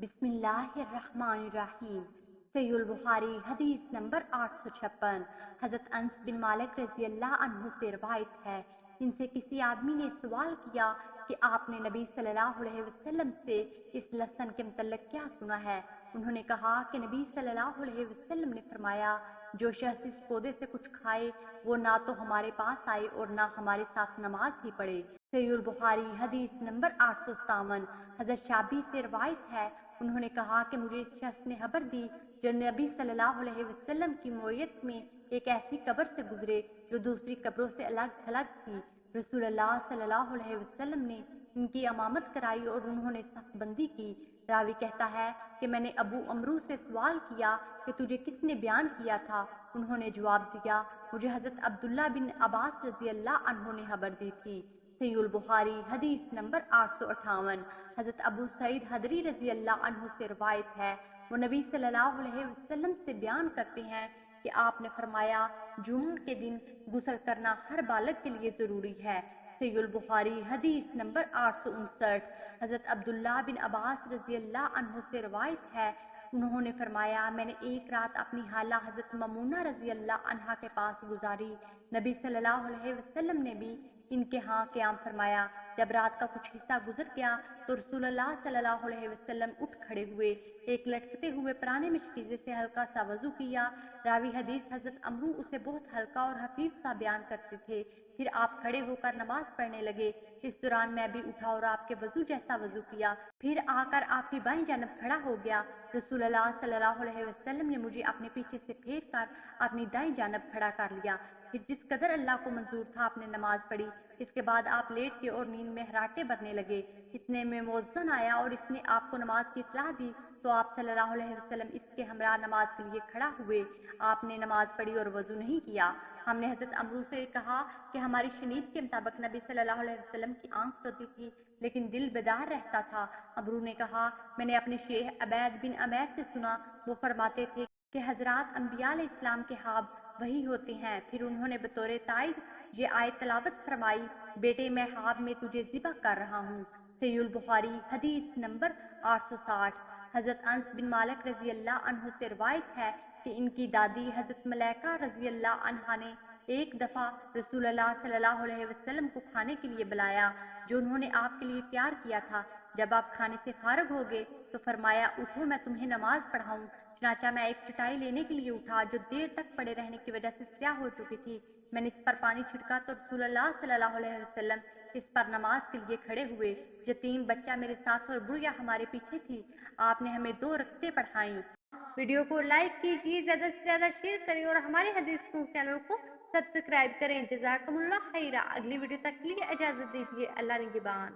بسم اللہ الرحمن الرحیم۔ صحیح البخاری حدیث نمبر 856۔ حضرت انس بن مالک رضی اللہ عنہ سے روایت ہے، ان سے کسی آدمی نے سوال کیا کہ آپ نے نبی صلی اللہ علیہ وسلم سے اس لہسن کے متعلق کیا سنا ہے؟ انہوں نے کہا کہ نبی صلی اللہ علیہ وسلم نے فرمایا، جو شخص اس پودے سے کچھ کھائے وہ نہ تو ہمارے پاس آئے اور نہ ہمارے ساتھ نماز ہی پڑھے۔ صحیح البخاری حدیث نمبر 857۔ حضرت شعبی سے روایت ہے، انہوں نے کہا کہ مجھے اس شخص نے خبر دی جو نبی صلی اللہ علیہ وسلم کی معیت میں ایک ایسی قبر سے گزرے جو دوسری قبروں سے الگ تھلگ تھی۔ رسول اللہ صلی اللہ علیہ وسلم نے ان کی امامت کرائی اور انہوں نے صف بندی کی۔ راوی کہتا ہے کہ میں نے ابو امرو سے سوال کیا کہ تجھے کس نے بیان کیا تھا؟ انہوں نے جواب دیا، مجھے حضرت عبداللہ بن عباس رضی اللہ عنہ نے خبر دی تھی۔ صحیح البخاری حدیث نمبر 858۔ حضرت ابو سعید خدری رضی اللہ عنہ سے روایت ہے، وہ نبی صلی اللہ علیہ وسلم سے بیان کرتے ہیں کہ آپ نے فرمایا، جمعہ کے دن غسل کرنا ہر بالغ کے لیے ضروری ہے۔ صحیح البخاری حدیث نمبر 859۔ حضرت عبداللہ بن عباس رضی اللہ عنہ سے روایت ہے، انہوں نے فرمایا، میں نے ایک رات اپنی خالہ حضرت ممونہ رضی اللہ عنہا کے پاس گزاری۔ نبی صلی اللہ علیہ وسلم نے بھی ان کے ہاں قیام فرمایا۔ جب رات کا کچھ حصہ گزر گیا تو رسول اللہ صلی اللہ علیہ وسلم اٹھ کھڑے ہوئے، ایک لٹکتے ہوئے پرانے مشکیزے سے ہلکا سا وضو کیا۔ راوی حدیث حضرت عمرو اسے بہت ہلکا اور خفیف سا بیان کرتے تھے۔ پھر آپ کھڑے ہو کر نماز پڑھنے لگے۔ اس دوران میں بھی اٹھا اور آپ کے وضو جیسا وضو کیا، پھر آ کر آپ کی بائیں جانب کھڑا ہو گیا۔ رسول اللہ صلی اللہ علیہ وسلم نے مجھے اپنے پیچھے سے پھیر کر اپنی دائیں جانب کھڑا کر لیا۔ پھر جس قدر اللہ کو منظور تھا آپ نے نماز پڑھی۔ اس کے بعد آپ لیٹ کے اور نیند میں ہراٹے بھرنے لگے۔ اتنے میں مؤذن آیا اور اس نے آپ کو نماز کی اطلاع دی تو آپ صلی اللہ علیہ وسلم اس کے ہمراہ نماز کے لیے کھڑا ہوئے۔ آپ نے نماز پڑھی اور وضو نہیں کیا۔ ہم نے حضرت عمرو سے کہا کہ ہماری شنید کے مطابق نبی صلی اللہ علیہ وسلم کی آنکھ سوتی تھی لیکن دل بیدار رہتا تھا۔ عمرو نے کہا، میں نے اپنے شیخ عبید بن عمیر سے سنا، وہ فرماتے تھے کہ حضرات انبیاء علیہ السلام کے خواب وہی ہوتے ہیں۔ پھر انہوں نے بطور تائید یہ آیت تلاوت فرمائی، بیٹے میں خواب میں تجھے ذبح کر رہا ہوں۔ صحیح البخاری حدیث نمبر 860۔ حضرت انس بن مالک رضی اللہ عنہ سے روایت ہے کہ ان کی دادی حضرت ملیکہ رضی اللہ عنہا نے ایک دفعہ رسول اللہ صلی اللہ علیہ وسلم کو کھانے کے لیے بلایا جو انہوں نے آپ کے لیے تیار کیا تھا۔ جب آپ کھانے سے فارغ ہو گئے تو فرمایا، اٹھو میں تمہیں نماز پڑھاؤں۔ چنانچہ میں ایک چٹائی لینے کے لیے اٹھا جو دیر تک پڑے رہنے کی وجہ سے سیاہ ہو چکی تھی۔ میں نے اس پر پانی چھڑکا تو رسول اللہ صلی اللہ علیہ وسلم اس پر نماز کے لیے کھڑے ہوئے۔ یتیم بچہ میرے ساتھ اور بڑھیا ہمارے پیچھے تھی۔ آپ نے ہمیں 2 رکعتیں پڑھائیں۔ ویڈیو کو لائک کیجیے، زیادہ سے زیادہ شیئر کریں اور ہمارے حدیث کو چینل کو سبسکرائب کریں۔ جزاکم اللہ خیرہ۔ اگلی ویڈیو تک کے لیے اجازت دیجیے۔ اللہ نگہبان۔